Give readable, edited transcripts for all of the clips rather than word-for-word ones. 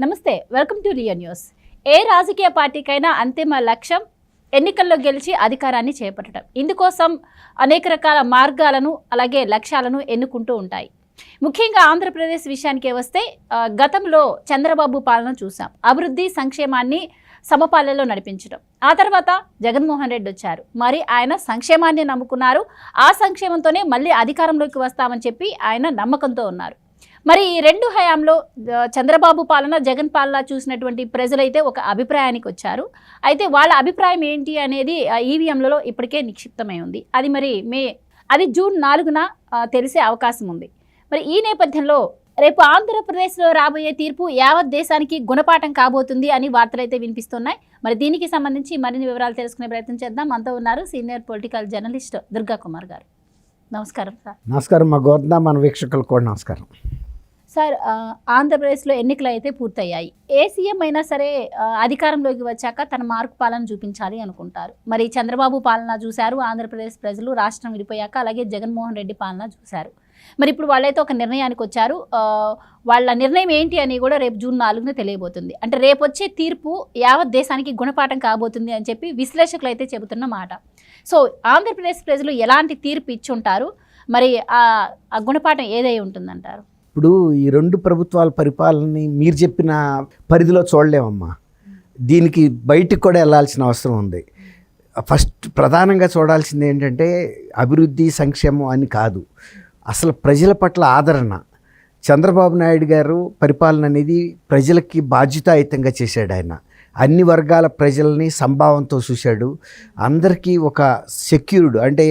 నమస్తే, welcome to real news. ఏ రాజకీయ పార్టీకైనా అంతిమ లక్ష్యం ఎన్నికల్లో గెలిచి అధికారాన్ని చేపట్టడం. ఇందుకోసం అనేక రకాల మార్గాలను అలాగే లక్ష్యాలను ఎన్నుకుంటూ ఉంటాయి. ముఖ్యంగా ఆంధ్రప్రదేశ్ విషయానికి వస్తే గతంలో చంద్రబాబు పాలన చూసాం. అభివృద్ధి సంక్షేమాన్ని సమపాలనలో నడిపించడం. ఆ తర్వాత జగన్మోహన్ రెడ్డి వచ్చారు. మరి ఆయన సంక్షేమాన్ని నమ్ముకున్నారు. ఆ సంక్షేమంతోనే మళ్ళీ అధికారంలోకి వస్తామని చెప్పి ఆయన నమ్మకంతో ఉన్నారు. మరి ఈ రెండు హయాంలో చంద్రబాబు పాలన, జగన్ పాలన చూసినటువంటి ప్రజలైతే ఒక అభిప్రాయానికి వచ్చారు. అయితే వాళ్ళ అభిప్రాయం ఏంటి అనేది ఈవీఎంలలో ఇప్పటికే నిక్షిప్తమై ఉంది. అది జూన్ 4న తెలిసే అవకాశం ఉంది. మరి ఈ నేపథ్యంలో రేపు ఆంధ్రప్రదేశ్లో రాబోయే తీర్పు యావత్ దేశానికి గుణపాఠం కాబోతుంది అని వార్తలు అయితే వినిపిస్తున్నాయి. మరి దీనికి సంబంధించి మరిన్ని వివరాలు తెలుసుకునే ప్రయత్నం చేద్దాం. మనతో ఉన్నారు senior political journalist Durga Kumar గారు. నమస్కారం సార్. నమస్కారం. మా గోర్ధా మన వీక్షకులు కూడా నమస్కారం సార్. ఆంధ్రప్రదేశ్లో ఎన్నికలు అయితే పూర్తయ్యాయి. ఏ సీఎం అయినా సరే అధికారంలోకి వచ్చాక తన మార్కు పాలన చూపించాలి అనుకుంటారు. మరి చంద్రబాబు పాలన చూశారు ఆంధ్రప్రదేశ్ ప్రజలు, రాష్ట్రం విడిపోయాక. అలాగే జగన్మోహన్ రెడ్డి పాలన చూశారు. మరి ఇప్పుడు వాళ్ళైతే ఒక నిర్ణయానికి వచ్చారు. వాళ్ళ నిర్ణయం ఏంటి అని కూడా రేపు జూన్ 4న తెలియబోతుంది. అంటే రేపు వచ్చే తీర్పు యావత్ దేశానికి గుణపాఠం కాబోతుంది అని చెప్పి విశ్లేషకులు అయితే చెబుతున్న మాట. సో ఆంధ్రప్రదేశ్ ప్రజలు ఎలాంటి తీర్పు ఇచ్చి ఉంటారు? మరి ఆ గుణపాఠం ఏదై ఉంటుందంటారు? ఇప్పుడు ఈ రెండు ప్రభుత్వాల పరిపాలనని మీరు చెప్పిన పరిధిలో చూడలేమమ్మా. దీనికి బయటికి కూడా వెళ్ళాల్సిన అవసరం ఉంది. ఫస్ట్ ప్రధానంగా చూడాల్సింది ఏంటంటే అభివృద్ధి సంక్షేమం అని కాదు, అసలు ప్రజల పట్ల ఆదరణ. చంద్రబాబు నాయుడు గారు పరిపాలన అనేది ప్రజలకి బాధ్యతాయుతంగా చేశాడు. ఆయన అన్ని వర్గాల ప్రజల్ని సంభావంతో చూశాడు. అందరికీ ఒక సెక్యూర్డ్ అంటే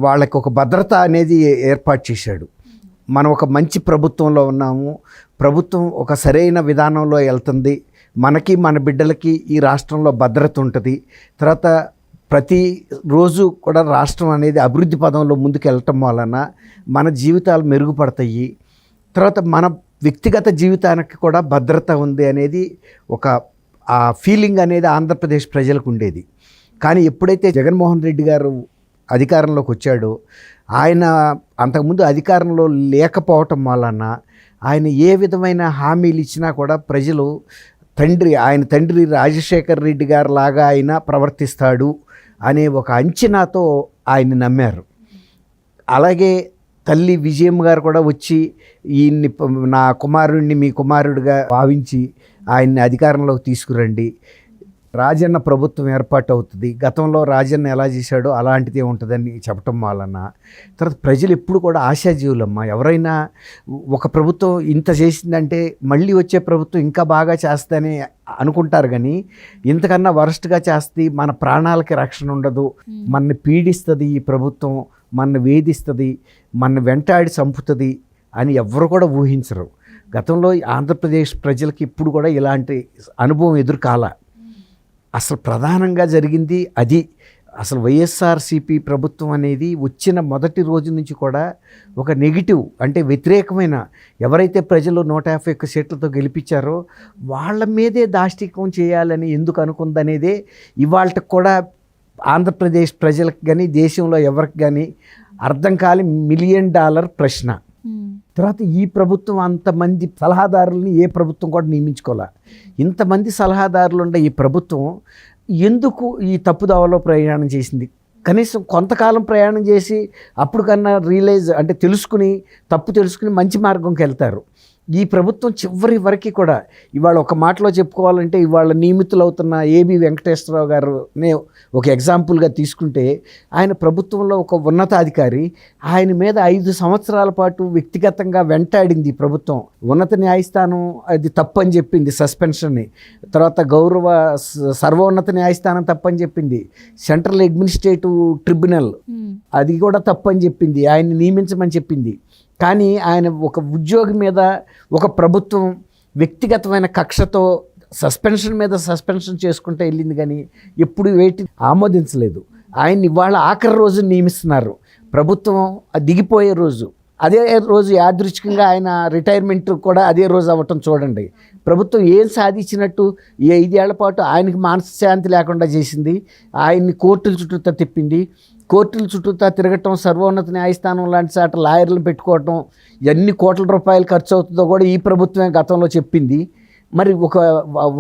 వాళ్ళకి ఒక భద్రత అనేది ఏర్పాటు చేశాడు. మనం ఒక మంచి ప్రభుత్వంలో ఉన్నాము, ప్రభుత్వం ఒక సరైన విధానంలో వెళ్తుంది, మనకి మన బిడ్డలకి ఈ రాష్ట్రంలో భద్రత ఉంటుంది. తర్వాత ప్రతిరోజు కూడా రాష్ట్రం అనేది అభివృద్ధి పదంలో ముందుకు వెళ్ళటం వలన మన జీవితాలు మెరుగుపడతాయి. తర్వాత మన వ్యక్తిగత జీవితానికి కూడా భద్రత ఉంది అనేది ఆ ఫీలింగ్ అనేది ఆంధ్రప్రదేశ్ ప్రజలకు ఉండేది. కానీ ఎప్పుడైతే జగన్మోహన్ రెడ్డి గారు అధికారంలోకి వచ్చాడో, ఆయన అంతకుముందు అధికారంలో లేకపోవటం వలన ఆయన ఏ విధమైన హామీలు ఇచ్చినా కూడా ప్రజలు ఆయన తండ్రి రాజశేఖర్ రెడ్డి గారు లాగా ఆయన ప్రవర్తిస్తాడు అనే ఒక అంచనాతో ఆయన్ని నమ్మారు. అలాగే తల్లి విజయమ్మ గారు కూడా వచ్చి ఈయన్ని నా కుమారుడిని మీ కుమారుడిగా భావించి ఆయన్ని అధికారంలోకి తీసుకురండి, రాజన్న ప్రభుత్వం ఏర్పాటు అవుతుంది, గతంలో రాజన్న ఎలా చేశాడో అలాంటిదే ఉంటుందని చెప్పటం వలన తర్వాత ప్రజలు ఎప్పుడు కూడా ఆశాజీవులమ్మ. ఎవరైనా ఒక ప్రభుత్వం ఇంత చేసిందంటే మళ్ళీ వచ్చే ప్రభుత్వం ఇంకా బాగా చేస్తుందని అనుకుంటారు. కానీ ఇంతకన్నా వరస్ట్గా చేస్తుంది, మన ప్రాణాలకి రక్షణ ఉండదు, మనని పీడిస్తుంది ఈ ప్రభుత్వం, మన వేధిస్తుంది, మన వెంటాడి చంపుతుంది అని ఎవ్వరు కూడా ఊహించరు. గతంలో ఆంధ్రప్రదేశ్ ప్రజలకి ఇప్పుడు కూడా ఇలాంటి అనుభవం ఎదురుకాల. అసలు ప్రధానంగా జరిగింది అది. అసలు వైఎస్ఆర్సీపీ ప్రభుత్వం అనేది వచ్చిన మొదటి రోజు నుంచి కూడా ఒక నెగిటివ్ అంటే వ్యతిరేకమైన, ఎవరైతే ప్రజలు 151 సీట్లతో గెలిపించారో వాళ్ళ మీదే దాష్టికం చేయాలని ఎందుకు అనుకుందనేదే ఇవాళకి కూడా ఆంధ్రప్రదేశ్ ప్రజలకు కానీ దేశంలో ఎవరికి కానీ అర్థం కాని $1 మిలియన్ ప్రశ్న. తర్వాత ఈ ప్రభుత్వం అంతమంది సలహాదారులని ఏ ప్రభుత్వం కూడా నియమించుకోలే. ఇంతమంది సలహాదారులు ఉండే ఈ ప్రభుత్వం ఎందుకు ఈ తప్పుదోవలో ప్రయాణం చేసింది? కనీసం కొంతకాలం ప్రయాణం చేసి అప్పుడు కన్నా రియలైజ్ అంటే తప్పు తెలుసుకుని మంచి మార్గంకి వెళ్తారు. ఈ ప్రభుత్వం చివరి వరకు కూడా ఇవాళ ఒక మాటలో చెప్పుకోవాలంటే ఇవాళ నియమితులవుతున్న ఏబి వెంకటేశ్వరరావు గారునే ఒక ఎగ్జాంపుల్గా తీసుకుంటే, ఆయన ప్రభుత్వంలో ఒక ఉన్నతాధికారి, ఆయన మీద 5 సంవత్సరాల పాటు వ్యక్తిగతంగా వెంటాడింది ప్రభుత్వం. ఉన్నత న్యాయస్థానం అది తప్పని చెప్పింది సస్పెన్షన్ని, తర్వాత సర్వోన్నత న్యాయస్థానం తప్పని చెప్పింది, సెంట్రల్ అడ్మినిస్ట్రేటివ్ ట్రిబ్యునల్ అది కూడా తప్పని చెప్పింది, ఆయన్ని నియమించమని చెప్పింది. కానీ ఆయన ఒక ఉద్యోగి మీద ఒక ప్రభుత్వం వ్యక్తిగతమైన కక్షతో సస్పెన్షన్ చేసుకుంటూ వెళ్ళింది. కానీ ఎప్పుడు ఆమోదించలేదు. ఆయన్ని ఇవాళ ఆఖరి రోజు నియమిస్తున్నారు. ప్రభుత్వం దిగిపోయే రోజు, అదే రోజు యాదృచ్ఛికంగా ఆయన రిటైర్మెంట్ కూడా అదే రోజు అవ్వటం చూడండి. ప్రభుత్వం ఏం సాధించినట్టు ఈ 5 ఏళ్ల పాటు ఆయనకి మనశ్శాంతి లేకుండా చేసింది. ఆయన్ని కోర్టుల చుట్టూ తిప్పింది. కోర్టుల చుట్టూతా తిరగటం, సర్వోన్నత న్యాయస్థానం లాంటి చాట లాయర్లను పెట్టుకోవటం, ఎన్ని కోట్ల రూపాయలు ఖర్చు అవుతుందో కూడా ఈ ప్రభుత్వమే గతంలో చెప్పింది. మరి ఒక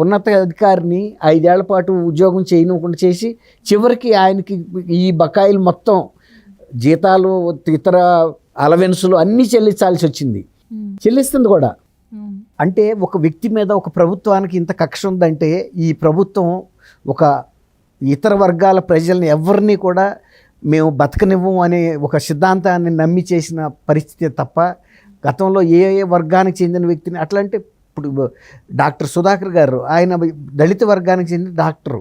ఉన్నత అధికారిని 5 ఏళ్ల పాటు ఉద్యోగం చేయనివ్వకుండా చేసి చివరికి ఆయనకి ఈ బకాయిలు మొత్తం జీతాలు ఇతర అలవెన్సులు అన్నీ చెల్లించాల్సి వచ్చింది, చెల్లిస్తుంది కూడా. అంటే ఒక వ్యక్తి మీద ఒక ప్రభుత్వానికి ఇంత కక్ష ఉందంటే ఈ ప్రభుత్వం ఒక ఇతర వర్గాల ప్రజల్ని ఎవరిని కూడా మేము బతకనివ్వం అనే ఒక సిద్ధాంతాన్ని నమ్మి చేసిన పరిస్థితి తప్ప గతంలో ఏ వర్గానికి చెందిన వ్యక్తిని అట్లా అంటే ఇప్పుడు డాక్టర్ సుధాకర్ గారు ఆయన దళిత వర్గానికి చెందిన డాక్టరు,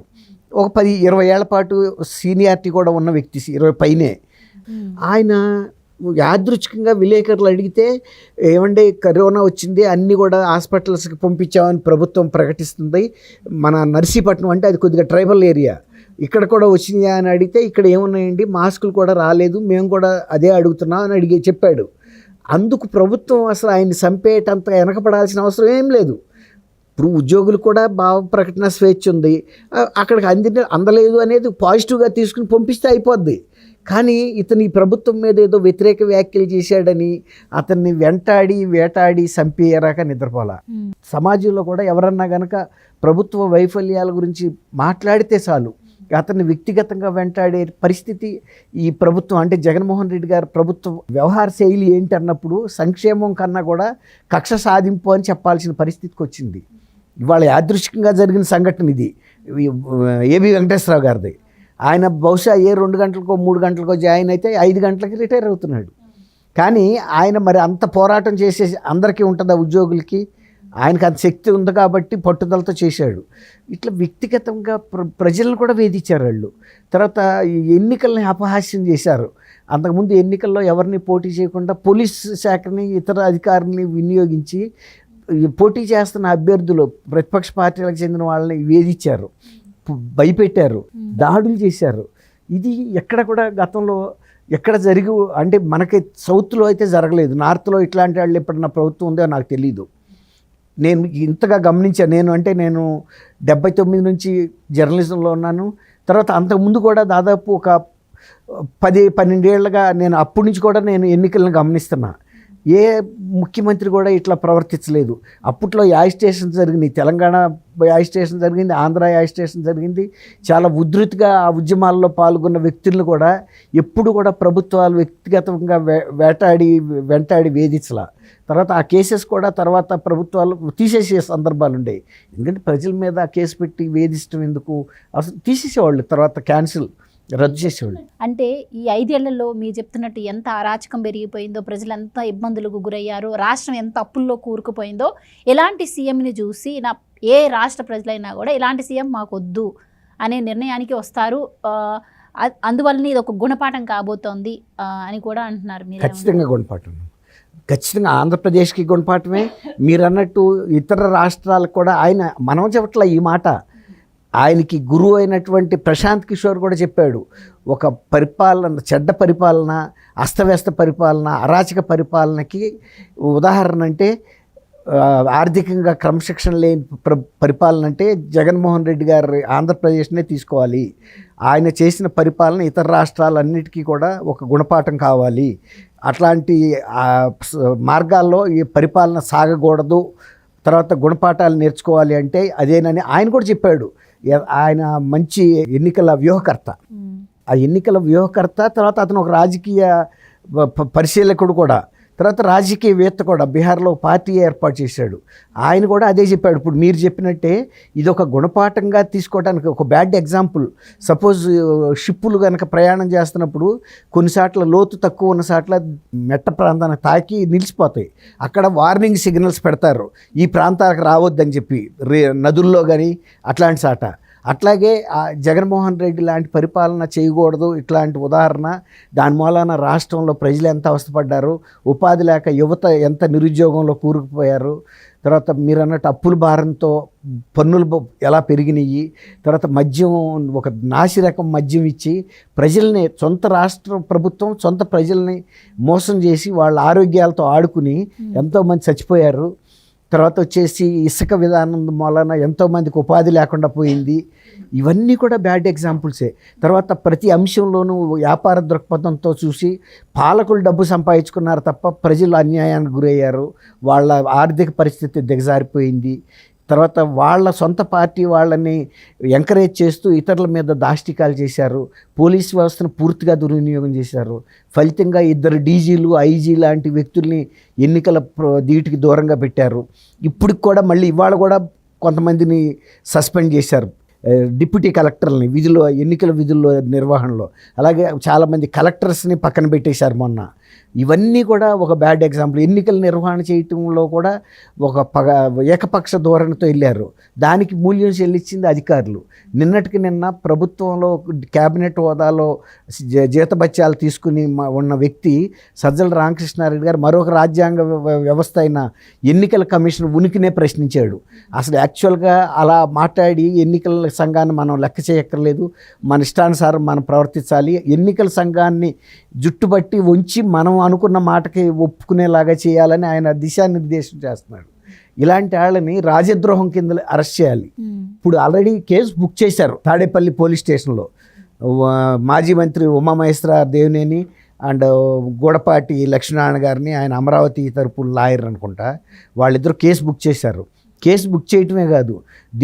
ఒక 10-20 ఏళ్ల పాటు సీనియారిటీ కూడా ఉన్న వ్యక్తి, 20 పైనే. ఆయన యాదృచ్ఛికంగా విలేకరులు అడిగితే ఏమంటే కరోనా వచ్చింది అన్నీ కూడా హాస్పిటల్స్కి పంపించామని ప్రభుత్వం ప్రకటిస్తుంది, మన నర్సీపట్నం అంటే అది కొద్దిగా ట్రైబల్ ఏరియా, ఇక్కడ కూడా వచ్చినాయా అని అడిగితే ఇక్కడ ఏమున్నాయండి మాస్కులు కూడా రాలేదు, మేము కూడా అదే అడుగుతున్నాం అని చెప్పాడు. అందుకు ప్రభుత్వం అసలు ఆయన్ని చంపేటంత వెనకపడాల్సిన అవసరం ఏం లేదు. ఇప్పుడు ఉద్యోగులు కూడా భావ ప్రకటన స్వేచ్ఛ ఉంది, అక్కడికి అందలేదు అనేది పాజిటివ్గా తీసుకుని పంపిస్తే అయిపోద్ది. కానీ ఇతని ప్రభుత్వం మీద ఏదో వ్యతిరేక వ్యాఖ్యలు చేశాడని అతన్ని వెంటాడి వేటాడి చంపేయరాక నిద్రపోలా. సమాజంలో కూడా ఎవరన్నా కనుక ప్రభుత్వ వైఫల్యాల గురించి మాట్లాడితే చాలు అతన్ని వ్యక్తిగతంగా వెంటాడే పరిస్థితి ఈ ప్రభుత్వం అంటే జగన్మోహన్ రెడ్డి గారి ప్రభుత్వ వ్యవహార శైలి ఏంటి అన్నప్పుడు సంక్షేమం కన్నా కూడా కక్ష సాధింపు అని చెప్పాల్సిన పరిస్థితికి వచ్చింది. ఇవాళ యాదృచ్ఛికంగా జరిగిన సంఘటన ఇది ఏబి వెంకటేశ్వరరావు గారిది. ఆయన బహుశా 2 గంటలకో 3 గంటలకో జాయిన్ అయితే 5 గంటలకి రిటైర్ అవుతున్నాడు. కానీ ఆయన మరి అంత పోరాటం చేసే అందరికీ ఉంటుందా ఉద్యోగులకి? ఆయనకు అంత శక్తి ఉంది కాబట్టి పట్టుదలతో చేశాడు. ఇట్లా వ్యక్తిగతంగా ప్రజలను కూడా వేధించారు వాళ్ళు. తర్వాత ఎన్నికల్ని అపహాస్యం చేశారు. అంతకుముందు ఎన్నికల్లో ఎవరిని పోటీ చేయకుండా పోలీస్ శాఖని ఇతర అధికారులని వినియోగించి పోటీ చేస్తున్న అభ్యర్థులు ప్రతిపక్ష పార్టీలకు చెందిన వాళ్ళని వేధించారు, భయపెట్టారు, దాడులు చేశారు. ఇది ఎక్కడ కూడా గతంలో ఎక్కడ జరిగి అంటే మనకి సౌత్లో అయితే జరగలేదు. నార్త్లో ఇట్లాంటి వాళ్ళు ఎప్పుడన్నా ప్రభుత్వం ఉందో నాకు తెలీదు. నేను ఇంతగా గమనించాను. నేను 79 నుంచి జర్నలిజంలో ఉన్నాను. తర్వాత అంతకుముందు కూడా దాదాపు ఒక 10-12 ఏళ్ళగా నేను అప్పటి నుంచి కూడా నేను ఎన్నికలను గమనిస్తున్నా. ఏ ముఖ్యమంత్రి కూడా ఇట్లా ప్రవర్తించలేదు. అప్పట్లో యాజిటేషన్ జరిగింది, తెలంగాణ యాజిటేషన్ జరిగింది, ఆంధ్ర యాజిటేషన్ జరిగింది. చాలా ఉధృతిగా ఆ ఉద్యమాల్లో పాల్గొన్న వ్యక్తులను కూడా ఎప్పుడు కూడా ప్రభుత్వాలు వ్యక్తిగతంగా వెంటాడి వేధించలా. తర్వాత ఆ కేసెస్ కూడా తర్వాత ప్రభుత్వాలు తీసేసే సందర్భాలు ఉండేవి. ఎందుకంటే ప్రజల మీద ఆ కేసు పెట్టి వేధించడం ఎందుకు, అసలు తీసేసేవాళ్ళు, తర్వాత క్యాన్సిల్ రద్దు చేసేవాళ్ళు. అంటే ఈ 5 ఏళ్లలో మీరు చెప్తున్నట్టు ఎంత అరాచకం పెరిగిపోయిందో, ప్రజలు ఎంత ఇబ్బందులకు గురయ్యారో, రాష్ట్రం ఎంత అప్పుల్లో కూరుకుపోయిందో, ఎలాంటి సీఎంని చూసి ఏ రాష్ట్ర ప్రజలైనా కూడా ఇలాంటి సీఎం మాకొద్దు అనే నిర్ణయానికి వస్తారు. అందువల్లనే ఇది ఒక గుణపాఠం కాబోతోంది అని కూడా అంటున్నారు మీరు. ఖచ్చితంగా గుణపాఠం, ఖచ్చితంగా ఆంధ్రప్రదేశ్కి గుణపాఠమే. మీరు అన్నట్టు ఇతర రాష్ట్రాలకు కూడా ఆయన మనం చెప్పట్ల ఈ మాట. ఆయనకి గురువు అయినటువంటి ప్రశాంత్ కిషోర్ కూడా చెప్పాడు, ఒక పరిపాలన, చెడ్డ పరిపాలన, అస్తవ్యస్త పరిపాలన, అరాచక పరిపాలనకి ఉదాహరణ అంటే ఆర్థికంగా క్రమశిక్షణ లేని పరిపాలన అంటే జగన్మోహన్ రెడ్డి గారి ఆంధ్రప్రదేశ్నే తీసుకోవాలి. ఆయన చేసిన పరిపాలన ఇతర రాష్ట్రాలన్నిటికీ కూడా ఒక గుణపాఠం కావాలి. అట్లాంటి మార్గాల్లో ఈ పరిపాలన సాగకూడదు, తర్వాత గుణపాఠాలు నేర్చుకోవాలి అంటే అదేనని ఆయన కూడా చెప్పాడు. ఆయన మంచి ఎన్నికల వ్యూహకర్త, ఆ ఎన్నికల వ్యూహకర్త. తర్వాత అతను ఒక రాజకీయ పరిశీలకుడు కూడా, తర్వాత రాజకీయవేత్త కూడా. బీహార్లో పార్టీ ఏర్పాటు చేశాడు. ఆయన కూడా అదే చెప్పాడు. ఇప్పుడు మీరు చెప్పినట్టే ఇది ఒక గుణపాఠంగా తీసుకోవడానికి ఒక బ్యాడ్ ఎగ్జాంపుల్. సపోజ్ షిప్పులు కనుక ప్రయాణం చేస్తున్నప్పుడు కొన్నిసార్లు లోతు తక్కువ ఉన్న సార్లు మెట్ట ప్రాంతానికి తాకి నిలిచిపోతాయి. అక్కడ వార్నింగ్ సిగ్నల్స్ పెడతారు, ఈ ప్రాంతాలకు రావద్దని చెప్పి, నదుల్లో కానీ అట్లాంటి సాట. అట్లాగే జగన్మోహన్ రెడ్డి లాంటి పరిపాలన చేయకూడదు, ఇట్లాంటి ఉదాహరణ. దాని మూలాన రాష్ట్రంలో ప్రజలు ఎంత అవస్థపడ్డారు, ఉపాధి లేక యువత ఎంత నిరుద్యోగంలో కూరుకుపోయారు. తర్వాత మీరు అన్నట్టు అప్పుల భారంతో పన్నులు ఎలా పెరిగినాయి. తర్వాత మద్యం, ఒక నాసిరకం మద్యం ఇచ్చి ప్రజల్ని, సొంత రాష్ట్ర ప్రభుత్వం సొంత ప్రజల్ని మోసం చేసి వాళ్ళ ఆరోగ్యాలతో ఆడుకుని ఎంతోమంది చచ్చిపోయారు. తర్వాత వచ్చేసి ఇసుక విధానం మూలన ఎంతోమందికి ఉపాధి లేకుండా పోయింది. ఇవన్నీ కూడా బ్యాడ్ ఎగ్జాంపుల్సే. తర్వాత ప్రతి అంశంలోనూ వ్యాపార దృక్పథంతో చూసి పాలకులు డబ్బు సంపాదించుకున్నారు తప్ప ప్రజలు అన్యాయానికి గురయ్యారు, వాళ్ళ ఆర్థిక పరిస్థితి దిగజారిపోయింది. తర్వాత వాళ్ళ సొంత పార్టీ వాళ్ళని ఎంకరేజ్ చేస్తూ ఇతరుల మీద దాష్టికాలు చేశారు, పోలీస్ వ్యవస్థను పూర్తిగా దుర్వినియోగం చేశారు. ఫలితంగా 2 డీజీలు, ఐజీ లాంటి వ్యక్తుల్ని ఎన్నికల ధీటికి దూరంగా పెట్టారు. ఇప్పటికి కూడా మళ్ళీ ఇవాళ కూడా కొంతమందిని సస్పెండ్ చేశారు, డిప్యూటీ కలెక్టర్ని ఎన్నికల విధుల్లో నిర్వహణలో. అలాగే చాలామంది కలెక్టర్స్ని పక్కన పెట్టేశారు మొన్న. ఇవన్నీ కూడా ఒక బ్యాడ్ ఎగ్జాంపుల్. ఎన్నికల నిర్వహణ చేయటంలో కూడా ఒక ఏకపక్ష ధోరణితో వెళ్ళారు. దానికి మూల్యం చెల్లించింది అధికారులు. నిన్నటికి నిన్న ప్రభుత్వంలో క్యాబినెట్ హోదాలో జీతభత్యాలు తీసుకుని ఉన్న వ్యక్తి సజ్జల రామకృష్ణారెడ్డి గారు మరొక రాజ్యాంగ వ్యవస్థ అయిన ఎన్నికల కమిషన్ ఉనికినే ప్రశ్నించాడు. అసలు యాక్చువల్గా అలా మాట్లాడి ఎన్నికల సంఘాన్ని మనం లెక్క చేయక్కర్లేదు, మన ఇష్టానుసారం మనం ప్రవర్తించాలి, ఎన్నికల సంఘాన్ని జుట్టుబట్టి ఉంచి మనం అనుకున్న మాటకి ఒప్పుకునేలాగా చేయాలని ఆయన దిశానిర్దేశం చేస్తున్నాడు. ఇలాంటి వాళ్ళని రాజద్రోహం కింద అరెస్ట్ చేయాలి. ఇప్పుడు ఆల్రెడీ కేసు బుక్ చేశారు తాడేపల్లి పోలీస్ స్టేషన్లో. మాజీ మంత్రి ఉమామహేశ్వర దేవినేని అండ్ గూడపాటి లక్ష్మీనారాయణ గారిని, ఆయన అమరావతి తరపు లాయర్ అనుకుంటా, వాళ్ళిద్దరు కేసు బుక్ చేశారు. కేసు బుక్ చేయటమే కాదు,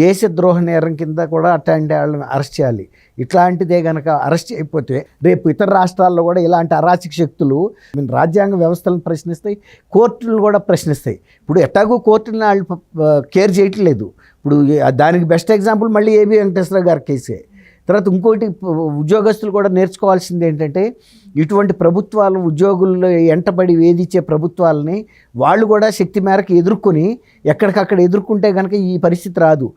దేశద్రోహ నేరం కింద కూడా అట్లాంటి వాళ్ళని అరెస్ట్ చేయాలి. ఇట్లాంటిదే కనుక అరెస్ట్ చేయకపోతే రేపు ఇతర రాష్ట్రాల్లో కూడా ఇలాంటి అరాచక శక్తులు రాజ్యాంగ వ్యవస్థలను ప్రశ్నిస్తాయి, కోర్టులను కూడా ప్రశ్నిస్తాయి. ఇప్పుడు ఎట్టాగో కోర్టులను వాళ్ళు కేర్ చేయట్లేదు. ఇప్పుడు దానికి బెస్ట్ ఎగ్జాంపుల్ మళ్ళీ ఏబి వెంకటేశ్వర గారి కేసే. తర్వాత ఇంకోటి ఉద్యోగస్తులు కూడా నేర్చుకోవాల్సింది ఏంటంటే, ఇటువంటి ప్రభుత్వాలు ఉద్యోగుల్లో ఎంటబడి వేధించే ప్రభుత్వాలని వాళ్ళు కూడా శక్తి మేరకు ఎదుర్కొని ఎక్కడికక్కడ ఎదుర్కొంటే కనుక ఈ పరిస్థితి రాదు.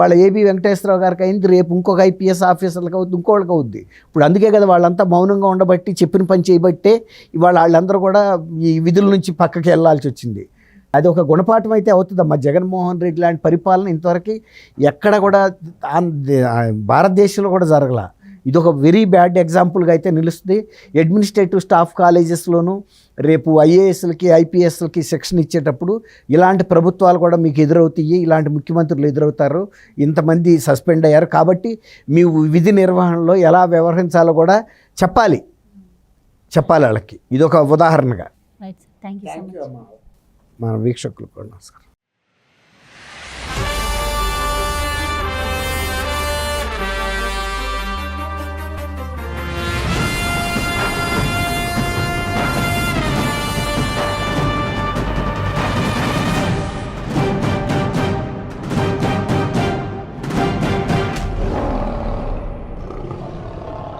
వాళ్ళ ఏబి వెంకటేశ్వరరావు గారికి అయింది, రేపు ఇంకొక ఐపీఎస్ ఆఫీసర్లకు అవుద్ది, ఇంకోళ్ళకి అవుద్ది. ఇప్పుడు అందుకే కదా వాళ్ళంతా మౌనంగా ఉండబట్టి, చెప్పిన పని చేయబట్టే ఇవాళ వాళ్ళందరూ కూడా ఈ విధుల నుంచి పక్కకి వెళ్ళాల్సి వచ్చింది. అది ఒక గుణపాఠం అయితే అవుతుందమ్మా. జగన్మోహన్ రెడ్డి లాంటి పరిపాలన ఇంతవరకు ఎక్కడ కూడా భారతదేశంలో కూడా జరగల. ఇది ఒక వెరీ బ్యాడ్ ఎగ్జాంపుల్గా అయితే నిలుస్తుంది. అడ్మినిస్ట్రేటివ్ స్టాఫ్ కాలేజెస్లోనూ రేపు ఐఏఎస్లకి ఐపీఎస్లకి శిక్షణ ఇచ్చేటప్పుడు ఇలాంటి ప్రభుత్వాలు కూడా మీకు ఎదురవుతాయి, ఇలాంటి ముఖ్యమంత్రులు ఎదురవుతారు. ఇంతమంది సస్పెండ్ అయ్యారు కాబట్టి మీ విధి నిర్వహణలో ఎలా వ్యవహరించాలో కూడా చెప్పాలి వాళ్ళకి. ఇది ఒక ఉదాహరణగా. Thank you so much. మన వీక్షకులకు కూడా నమస్కారం.